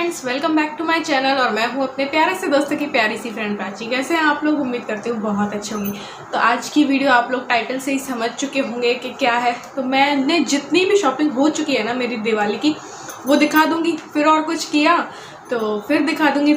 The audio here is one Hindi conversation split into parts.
Friends, welcome back to my channel. और मैं हूं अपने प्यारे से दोस्तों की प्यारी सी फ्रेंड प्राची। कैसे हैं आप लोग? उम्मीद करते हो बहुत अच्छे होंगे। तो आज की वीडियो आप लोग टाइटल से ही समझ चुके होंगे कि क्या है। तो मैंने जितनी भी शॉपिंग हो चुकी है ना मेरी दिवाली की, वो दिखा दूंगी। फिर और कुछ किया तो फिर दिखा दूंगी।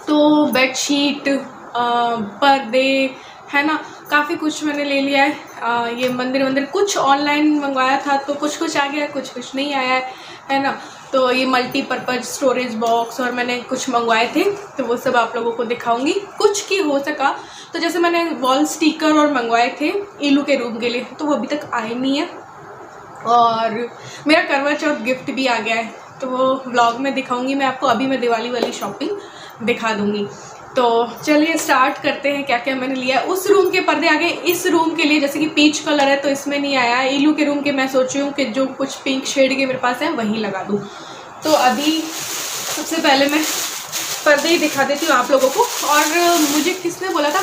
तो बेडशीट, पर्दे, है ना, काफ़ी कुछ मैंने ले लिया है। ये मंदिर कुछ ऑनलाइन मंगवाया था तो कुछ आ गया, कुछ नहीं आया है ना। तो ये मल्टीपर्पज़ स्टोरेज बॉक्स और मैंने कुछ मंगवाए थे, तो वो सब आप लोगों को दिखाऊंगी। कुछ की हो सका तो जैसे मैंने वॉल स्टिकर और मंगवाए थे इलू के रूम के लिए, तो वो अभी तक आए नहीं है। और मेरा करवा चौथ गिफ्ट भी आ गया है, तो वो व्लॉग में दिखाऊंगी मैं आपको। अभी मैं दिवाली वाली शॉपिंग दिखा दूंगी। तो चलिए स्टार्ट करते हैं क्या क्या मैंने लिया है। उस रूम के पर्दे आ गए। इस रूम के लिए जैसे कि पीच कलर है तो इसमें नहीं आया। इलू के रूम के मैं सोच रही हूँ कि जो कुछ पिंक शेड के मेरे पास है वही लगा दूँ। तो अभी सबसे पहले मैं पर्दे ही दिखा देती हूँ आप लोगों को। और मुझे किसने बोला था,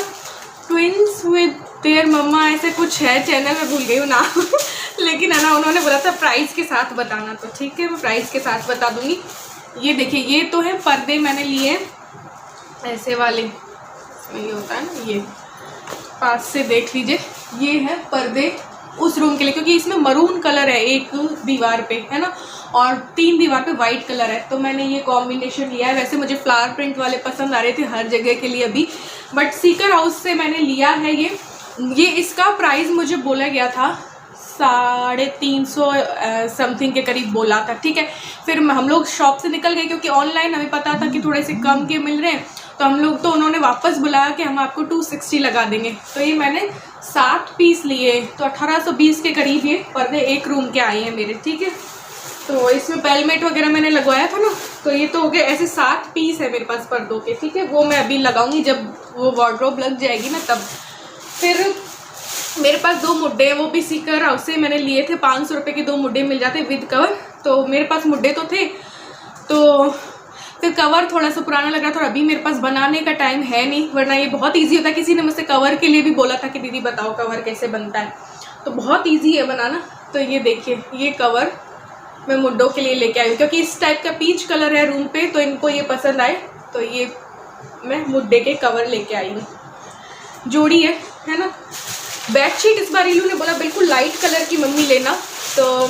ट्विंस विद देयर मम्मा ऐसे कुछ है चैनल, में भूल गई हूँ नाम लेकिन है ना, उन्होंने बोला था प्राइस के साथ बताना, तो ठीक है मैं प्राइस के साथ बता दूँगी। ये देखिए, ये तो है पर्दे मैंने लिए ऐसे वाले, इसमें ये होता है ना, ये पास से देख लीजिए। ये है पर्दे उस रूम के लिए, क्योंकि इसमें मरून कलर है एक दीवार पे, है ना, और 3 दीवार पे वाइट कलर है, तो मैंने ये कॉम्बिनेशन लिया है। वैसे मुझे फ्लावर प्रिंट वाले पसंद आ रहे थे हर जगह के लिए अभी, बट सीकर हाउस से मैंने लिया है ये इसका प्राइस मुझे बोला गया था 350 समथिंग के करीब बोला था, ठीक है। फिर हम लोग शॉप से निकल गए, क्योंकि ऑनलाइन हमें पता था कि थोड़े से कम के मिल रहे हैं, तो हम लोग, तो उन्होंने वापस बुलाया कि हम आपको 260 लगा देंगे। तो ये मैंने 7 पीस लिए, तो 1820 के करीब ये पर्दे एक रूम के आए हैं मेरे, ठीक है। तो इसमें बेलमेट वगैरह मैंने लगवाया था ना, तो ये तो हो गए। ऐसे 7 पीस है मेरे पास पर्दों के, ठीक है। वो मैं अभी लगाऊंगी जब वो वार्डरोब लग जाएगी ना तब। फिर मेरे पास 2 मुड्डे हैं, वो भी सीकर हाउस से मैंने लिए थे। 500 रुपये के 2 मुड्डे मिल जाते विद कवर। तो मेरे पास मुड्डे तो थे, तो फिर कवर थोड़ा सा पुराना लग रहा था और अभी मेरे पास बनाने का टाइम है नहीं, वरना ये बहुत इजी होता है। किसी ने मुझसे कवर के लिए भी बोला था कि दीदी बताओ कवर कैसे बनता है, तो बहुत इजी है बनाना। तो ये देखिए, ये कवर मैं मुड्डों के लिए लेके आई हूँ, क्योंकि इस टाइप का पीच कलर है रूम पे, तो इनको ये पसंद आए, तो ये मैं मुड्डे के कवर लेके आई हूँ। जोड़ी है ना। बेडशीट इस बार इलू ने बोला बिल्कुल लाइट कलर की मम्मी लेना, तो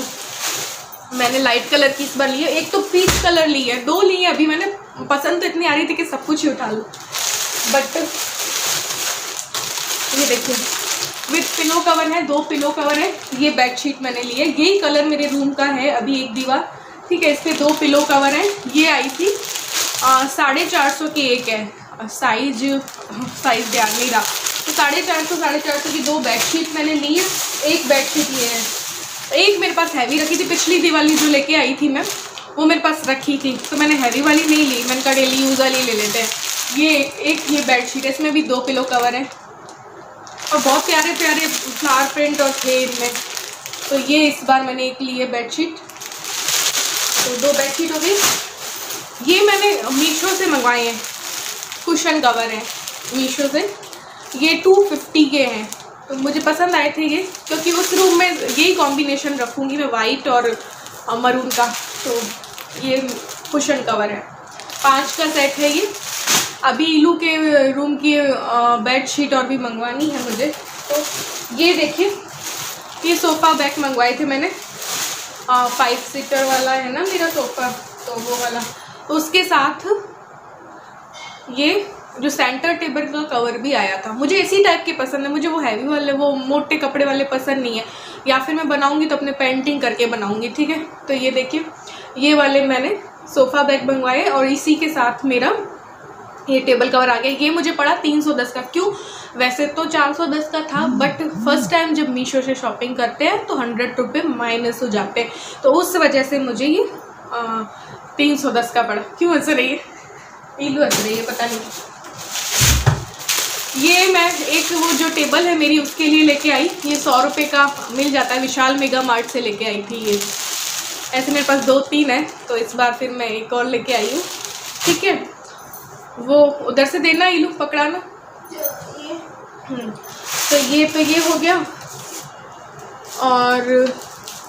मैंने लाइट कलर की इस बार ली है। एक तो पीच कलर ली है, 2 ली है अभी मैंने। पसंद तो इतनी आ रही थी कि सब कुछ ही उठा लूँ, बट ये देखिए विद पिलो कवर है, 2 पिलो कवर है। ये बेडशीट मैंने ली है, यही कलर मेरे रूम का है अभी एक दीवार, ठीक है। इस पर 2 पिलो कवर है। ये आई थी 450 की एक है, साइज ध्यान नहीं रहा, तो 450 की 2 बेडशीट मैंने ली है। एक बेडशीट ये है, एक मेरे पास हैवी रखी थी, पिछली दिवाली जो लेके आई थी मैं, वो मेरे पास रखी थी, तो मैंने हैवी वाली नहीं ली, मैंने कहा डेली यूज़ वाली ले लेते हैं। ये बेडशीट है, इसमें भी 2 पिलो कवर है और बहुत प्यारे प्यारे फ्लावर प्रिंट और थे इनमें। तो ये इस बार मैंने एक ली है बेडशीट, तो 2 बेडशीट हो गई। ये मैंने मीशो से मंगवाए हैं, कुशन कवर है मीशो से, ये 250 के हैं, तो मुझे पसंद आए थे ये, क्योंकि उस रूम में यही कॉम्बिनेशन रखूँगी मैं, वाइट और मरून का। तो ये कुशन कवर है, 5 का सेट है ये। अभी इलू के रूम की बेडशीट और भी मंगवानी है मुझे। तो ये देखिए, ये सोफ़ा बैग मंगवाए थे मैंने, 5 सीटर वाला है ना मेरा सोफ़ा, तो वो वाला, तो उसके साथ ये जो सेंटर टेबल का कवर भी आया था। मुझे इसी टाइप के पसंद है, मुझे वो हैवी वाले, वो मोटे कपड़े वाले पसंद नहीं है, या फिर मैं बनाऊंगी तो अपने पेंटिंग करके बनाऊंगी, ठीक है। तो ये देखिए, ये वाले मैंने सोफ़ा बैग मंगवाए और इसी के साथ मेरा ये टेबल कवर आ गया। ये मुझे पड़ा 310 का। क्यों? वैसे तो 410 का था, बट फर्स्ट टाइम जब मीशो से शॉपिंग करते हैं तो 100 रुपये माइनस हो जाते हैं, तो उस वजह से मुझे ये 310 का पड़ा। क्यों हंस रही है? इलू हंस रही है, पता नहीं। ये मैं एक वो जो टेबल है मेरी उसके लिए लेके आई, ये 100 रुपये का मिल जाता है, विशाल मेगा मार्ट से लेके आई थी ये। ऐसे मेरे पास 2-3 है, तो इस बार फिर मैं एक और लेके आई हूँ, ठीक है। वो उधर से देना इलू, पकड़ाना। तो ये हो गया। और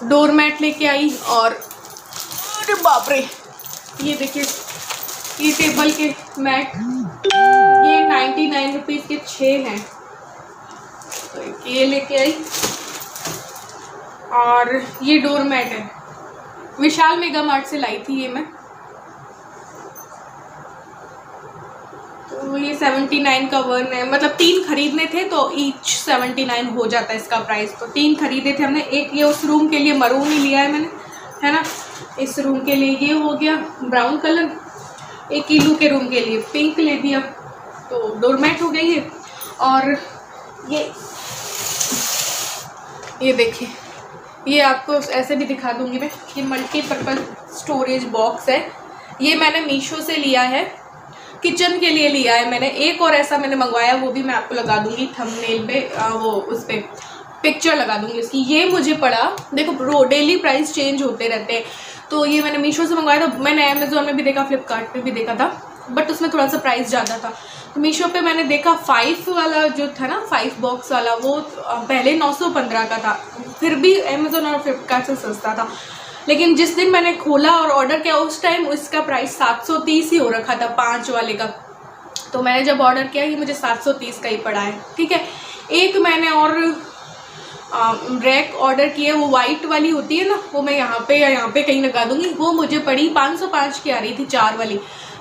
डोर मैट लेके आई, और अरे बाप रे, ये देखिए ये टेबल के मैट, ये 99 रुपीज़ के 6 हैं, तो ये लेके आई। और ये डोर मैट है, विशाल मेगा मार्ट से लाई थी ये मैं, तो ये 79 का 1 है, मतलब 3 खरीदने थे तो ईच 79 हो जाता है इसका प्राइस। तो 3 खरीदे थे हमने, एक ये उस रूम के लिए मरून ही लिया है मैंने, है ना। इस रूम के लिए ये हो गया ब्राउन कलर, एक इलू के रूम के लिए पिंक ले दिया, तो डोरमैट हो गई है। और ये देखिए, ये आपको ऐसे भी दिखा दूंगी मैं, ये मल्टीपर्पज़ स्टोरेज बॉक्स है, ये मैंने मीशो से लिया है, किचन के लिए लिया है मैंने। एक और ऐसा मैंने मंगवाया, वो भी मैं आपको लगा दूंगी थंबनेल पे, वो उस पर पिक्चर लगा दूंगी उसकी। ये मुझे पड़ा, देखो डेली प्राइस चेंज होते रहते हैं, तो ये मैंने मीशो से मंगवाया था। मैंने अमेज़ोन में भी देखा, फ्लिपकार्ट पे भी देखा था, बट उसमें थोड़ा सा प्राइस ज़्यादा था। तो मीशो पे मैंने देखा 5 वाला जो था ना, 5 बॉक्स वाला, वो पहले 915 का था, फिर भी अमेज़ोन और फ्लिपकार्ट से सस्ता था। लेकिन जिस दिन मैंने खोला और ऑर्डर किया, उस टाइम इसका प्राइस 730 ही हो रखा था 5 वाले का। तो मैंने जब ऑर्डर किया, ये मुझे 730 का ही पड़ा है, ठीक है। एक मैंने और रैक ऑर्डर की है, वो वाइट वाली होती है ना, वो मैं यहाँ पे या यहाँ पे कहीं लगा दूंगी, वो मुझे पड़ी 505 की आ रही थी 4 वाली,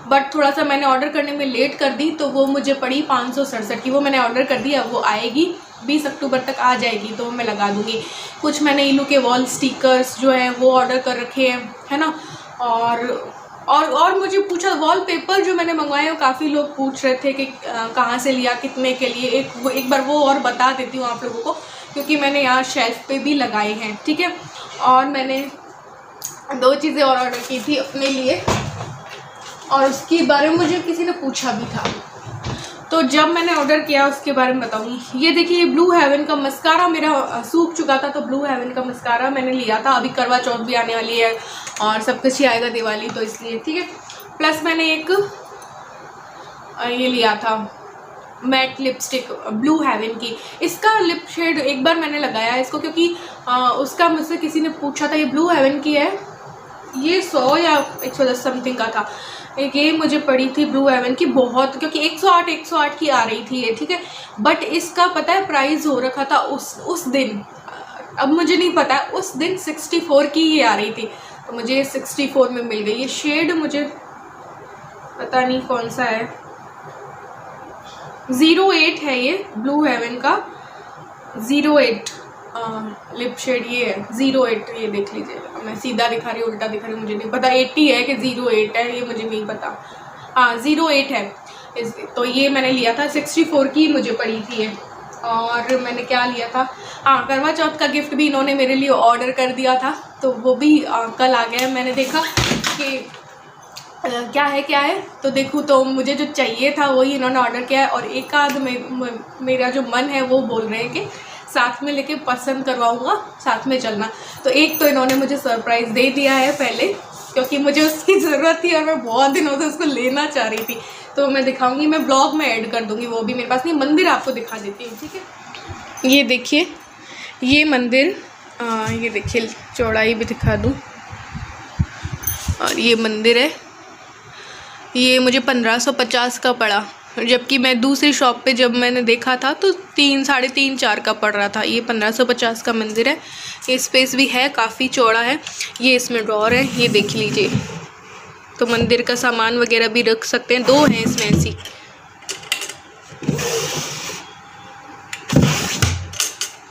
बट थोड़ा सा मैंने ऑर्डर करने में लेट कर दी, तो वो मुझे पड़ी 567 की। वो मैंने ऑर्डर कर दी, अब वो आएगी 20 अक्टूबर तक आ जाएगी, तो मैं लगा दूंगी। कुछ मैंने इलू के वॉल स्टिकर्स जो हैं वो ऑर्डर कर रखे हैं, है ना। और मुझे पूछा, वॉलपेपर जो मैंने मंगवाए हैं, काफ़ी लोग पूछ रहे थे कि कहाँ से लिया, कितने के लिए। एक बार वो और बता देती हूँ आप लोगों को, क्योंकि मैंने यहाँ शेल्फ पे भी लगाए हैं, ठीक है। और मैंने 2 चीज़ें और ऑर्डर की थी अपने लिए, और उसके बारे में मुझे किसी ने पूछा भी था, तो जब मैंने ऑर्डर किया उसके बारे में बताऊंगी। ये देखिए, ये ब्लू हेवन का मस्कारा मेरा सूख चुका था, तो ब्लू हेवन का मस्कारा मैंने लिया था। अभी करवा चौथ भी आने वाली है और सब कुछ ही आएगा, दिवाली, तो इसलिए, ठीक है। प्लस मैंने एक ये लिया था मैट लिपस्टिक ब्लू हेवन की। इसका लिप शेड एक बार मैंने लगाया है इसको, क्योंकि उसका मुझसे किसी ने पूछा था, ये ब्लू हेवन की है, ये 100 या 110 समथिंग का था। एक ये मुझे पड़ी थी ब्लू हेवन की, बहुत, क्योंकि 108 की आ रही थी ये, ठीक है। बट इसका पता है प्राइस हो रखा था उस दिन, अब मुझे नहीं पता, उस दिन 64 की ये आ रही थी, तो मुझे 64 में मिल गई। ये शेड मुझे पता नहीं कौन सा है, 08 है ये ब्लू हेवन का, 08 लिप शेड ये है 08। ये देख लीजिए, मैं सीधा दिखा रही हूँ, उल्टा दिखा रही हूँ, मुझे नहीं पता 80 है कि 08 है, ये मुझे नहीं पता। हाँ 08 है तो ये मैंने लिया था, 64 की मुझे पड़ी थी ये। और मैंने क्या लिया था, हाँ करवा चौथ का गिफ्ट भी इन्होंने मेरे लिए ऑर्डर कर दिया था, तो वो भी कल आ गया। मैंने देखा कि क्या है, तो देखूँ तो मुझे जो चाहिए था वही इन्होंने ऑर्डर किया है। और एक आध मेरा जो मन है वो बोल रहे हैं कि साथ में लेके पसंद करवाऊँगा, साथ में चलना। तो एक तो इन्होंने मुझे सरप्राइज़ दे दिया है पहले, क्योंकि मुझे उसकी ज़रूरत थी और मैं बहुत दिनों से उसको लेना चाह रही थी, तो मैं दिखाऊंगी, मैं ब्लॉग में ऐड कर दूंगी, वो भी मेरे पास नहीं। मंदिर आपको दिखा देती हूँ, ठीक है। ये देखिए, ये मंदिर, ये देखिए चौड़ाई भी दिखा दूँ, और ये मंदिर है, ये मुझे 1550 का पड़ा, जबकि मैं दूसरी शॉप पे जब मैंने देखा था तो 3, साढ़े 3, 4 का पड़ रहा था। ये 1550 का मंदिर है। ये स्पेस भी है, काफ़ी चौड़ा है। ये इसमें ड्रॉर है, ये देख लीजिए, तो मंदिर का सामान वगैरह भी रख सकते हैं। 2 हैं इसमें ऐसी।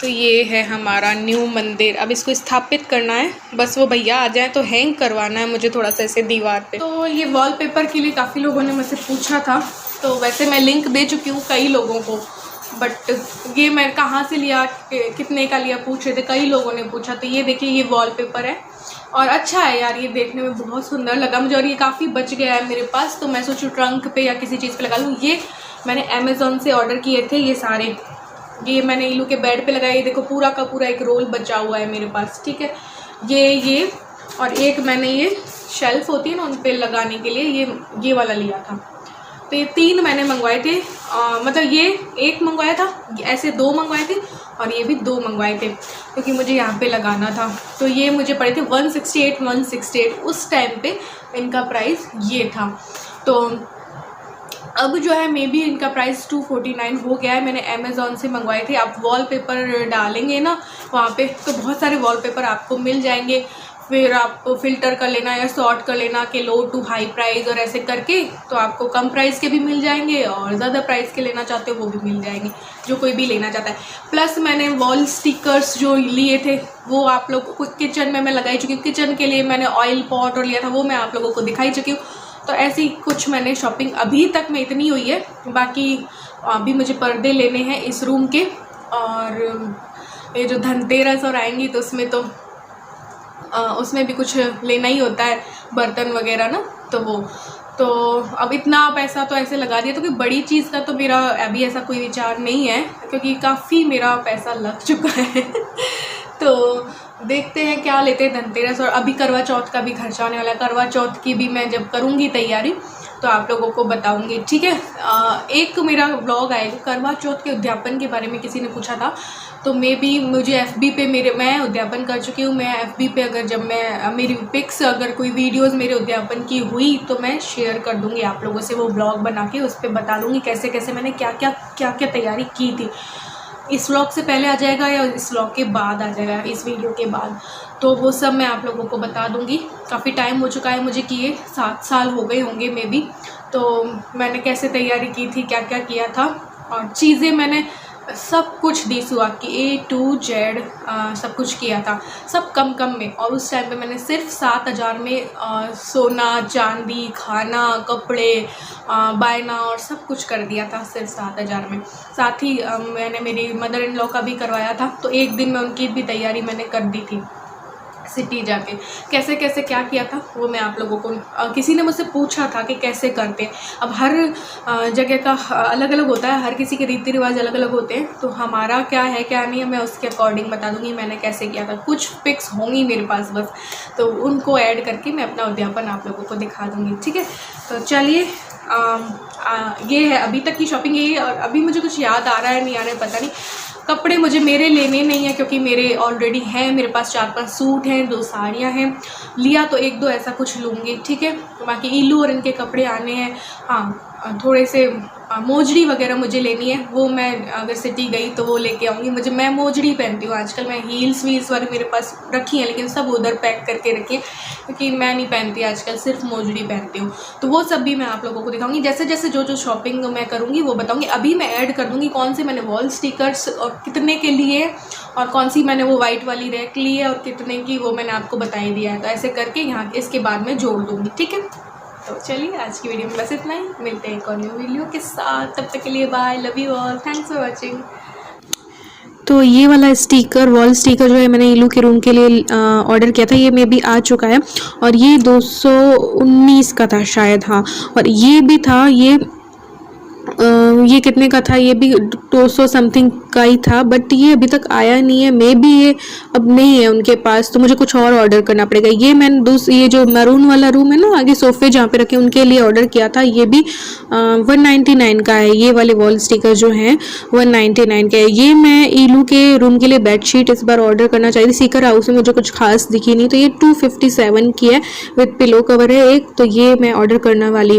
तो ये है हमारा न्यू मंदिर। अब इसको स्थापित करना है, बस वो भैया आ जाए तो हैंग करवाना है मुझे थोड़ा सा ऐसे दीवार पे। तो ये वॉलपेपर के लिए काफ़ी लोगों ने मुझसे पूछा था, तो वैसे मैं लिंक दे चुकी हूँ कई लोगों को, बट ये मैं कहाँ से लिया, कितने का लिया पूछ रहे थे, कई लोगों ने पूछा। तो ये देखिए, ये वॉलपेपर है और अच्छा है यार, ये देखने में बहुत सुंदर लगा मुझे, और ये काफ़ी बच गया है मेरे पास, तो मैं सोचूँ ट्रंक पे या किसी चीज़ पे लगा लूँ। ये मैंने अमेज़ोन से ऑर्डर किए थे, ये सारे, ये मैंने इलू के बेड पे लगाया। ये देखो पूरा का पूरा एक रोल बचा हुआ है मेरे पास, ठीक है। ये और एक मैंने ये शेल्फ होती है ना उन पे लगाने के लिए, ये वाला लिया था। तो ये 3 मैंने मंगवाए थे मतलब ये एक मंगवाया था, ऐसे 2 मंगवाए थे और ये भी 2 मंगवाए थे क्योंकि मुझे यहाँ पे लगाना था। तो ये मुझे पड़े थे 168 उस टाइम पे इनका प्राइस ये था। तो अब जो है मे बी इनका प्राइस 249 हो गया है। मैंने अमेज़ॉन से मंगवाए थे। आप वॉलपेपर डालेंगे ना वहाँ पे तो बहुत सारे वॉलपेपर आपको मिल जाएंगे, फिर आप फ़िल्टर कर लेना या सॉर्ट कर लेना कि लो टू हाई प्राइस और ऐसे करके, तो आपको कम प्राइस के भी मिल जाएंगे और ज़्यादा प्राइस के लेना चाहते हो वो भी मिल जाएंगे, जो कोई भी लेना चाहता है। प्लस मैंने वॉल स्टिकर्स जो लिए थे वो आप लोग को किचन में मैं लगाई चुकी हूँ। किचन के लिए मैंने ऑयल पॉट और लिया था, वो मैं आप लोगों को दिखाई चुकी हूँ। तो ऐसी कुछ मैंने शॉपिंग अभी तक में इतनी हुई है। बाकी अभी मुझे पर्दे लेने हैं इस रूम के, और ये जो धनतेरस और आएंगी तो उसमें भी कुछ लेना ही होता है, बर्तन वगैरह ना, तो अब इतना पैसा तो ऐसे लगा दिया। तो कि बड़ी चीज़ का तो मेरा अभी ऐसा कोई विचार नहीं है क्योंकि काफ़ी मेरा पैसा लग चुका है। तो देखते हैं क्या लेते हैं धनतेरस, और अभी करवा चौथ का भी खर्चा आने वाला है। करवा चौथ की भी मैं जब करूँगी तैयारी तो आप लोगों को बताऊंगी, ठीक है। एक मेरा ब्लॉग आएगा करवा चौथ के उद्यापन के बारे में, किसी ने पूछा था, तो मे बी मुझे FB पे मैं उद्यापन कर चुकी हूँ। मैं FB पे अगर जब मैं मेरी पिक्स अगर कोई वीडियोस मेरे उद्यापन की हुई तो मैं शेयर कर दूँगी आप लोगों से, वो ब्लॉग बना के उस पर बता दूँगी कैसे कैसे मैंने क्या क्या तैयारी की थी। इस व्लॉग से पहले आ जाएगा या इस व्लॉग के बाद आ जाएगा, इस वीडियो के बाद, तो वो सब मैं आप लोगों को बता दूंगी। काफ़ी टाइम हो चुका है मुझे किए, 7 साल हो गए होंगे मे बी। तो मैंने कैसे तैयारी की थी, क्या क्या किया था, और चीज़ें मैंने सब कुछ दी सुहाग की A to Z सब कुछ किया था, सब कम कम में। और उस टाइम पे मैंने सिर्फ 7,000 में सोना चांदी खाना कपड़े बायना और सब कुछ कर दिया था सिर्फ 7,000 में। साथ ही मैंने मेरी मदर इन लॉ का भी करवाया था, तो एक दिन में उनकी भी तैयारी मैंने कर दी थी सिटी जाके। कैसे कैसे क्या किया था वो मैं आप लोगों को किसी ने मुझसे पूछा था कि कैसे करते हैं। अब हर जगह का अलग अलग होता है, हर किसी के रीति रिवाज अलग अलग होते हैं, तो हमारा क्या है क्या नहीं है मैं उसके अकॉर्डिंग बता दूंगी मैंने कैसे किया था। कुछ पिक्स होंगी मेरे पास बस, तो उनको ऐड करके मैं अपना उद्यापन आप लोगों को दिखा दूँगी, ठीक है। तो चलिए ये है अभी तक की शॉपिंग यही है। और अभी मुझे कुछ याद आ रहा है नहीं आ रहा है पता नहीं। कपड़े मुझे मेरे लेने नहीं है क्योंकि मेरे ऑलरेडी हैं, मेरे पास 4-5 सूट हैं, 2 साड़ियाँ हैं, लिया तो 1-2 ऐसा कुछ लूँगी, ठीक है। बाकी इल्लू और इनके कपड़े आने हैं। हाँ थोड़े से मोजड़ी वगैरह मुझे लेनी है, वो मैं अगर सिटी गई तो वो लेके आऊँगी। मैं मोजड़ी पहनती हूँ आजकल, मैं हील्स वील्स वाली मेरे पास रखी हैं लेकिन सब उधर पैक करके रखी है क्योंकि मैं नहीं पहनती आजकल, सिर्फ मोजड़ी पहनती हूँ। तो वो सब भी मैं आप लोगों को दिखाऊंगी, जैसे जैसे जो शॉपिंग मैं करूँगी वो बताऊँगी। अभी मैं ऐड कर दूँगी कौन से मैंने वॉल स्टिकर्स और कितने के लिए, और कौन सी मैंने वो वाइट वाली रैक ली है और कितने की, वो मैंने आपको बता ही दिया है। तो ऐसे करके यहाँ इसके बाद में जोड़ दूँगी, ठीक है। तो चलिए आज की वीडियो में बस इतना ही, मिलते हैं एक और न्यू वीडियो के साथ, तब तक के लिए bye, love you all, thanks for watching. तो ये वाला स्टिकर वॉल स्टिकर जो है मैंने इलू के रूम के लिए ऑर्डर किया था, ये में भी आ चुका है और ये 219 का था शायद, हाँ। और ये भी था, ये कितने का था, ये भी 200 समथिंग का ही था, बट ये अभी तक आया नहीं है। मे बी ये अब नहीं है उनके पास, तो मुझे कुछ और ऑर्डर करना पड़ेगा। ये मैंने ये जो मैरून वाला रूम है ना आगे सोफे जहाँ पे रखे उनके लिए ऑर्डर किया था, ये भी 199 का है। ये वाले वॉल स्टिकर जो हैं 199 का है। ये मैं इलू के रूम के लिए बेडशीट इस बार ऑर्डर करना चाहिए, सीकर हाउस में मुझे कुछ खास दिखी नहीं, तो ये 257 की है, विद पिलो कवर है एक, तो ये मैं ऑर्डर करने वाली